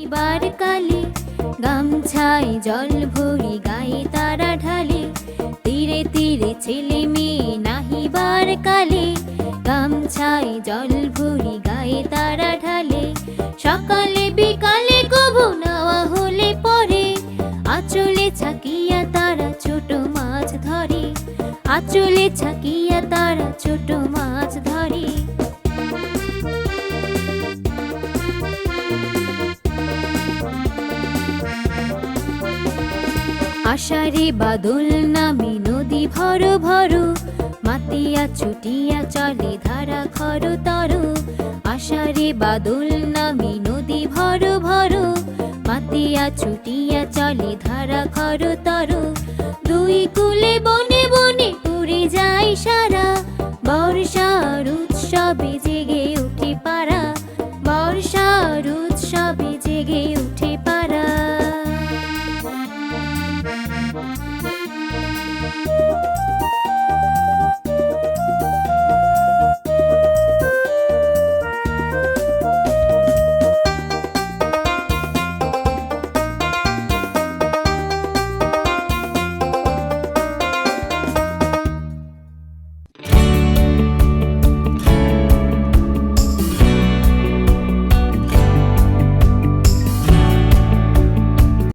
নাহিবার কালে, গামছায় জল ভরি গায়ে তারা ঢালে। তীরে তীরে ছেলে মেয়ে নাহিবার কালে, গামছায় জল ভরি গায়ে তারা ঢালে। সকালে বিকালে কবু নাওয়া হলে পরে, আঁচলে ছাকিয়া তারা ছোট মাছ ধরে। আঁচলে ছাকিয়া তারা ছোট মাছ ধরে। আষাঢ়ে বাদল নামে নদী ভর ভর, মাতিয়া ছুটিয়া চলে ধারা খর তর। আষাঢ়ে বাদল নামে নদী ভর ভর, মাতিয়া ছুটিয়া চলে ধারা খর তর। দুই কূলে বনে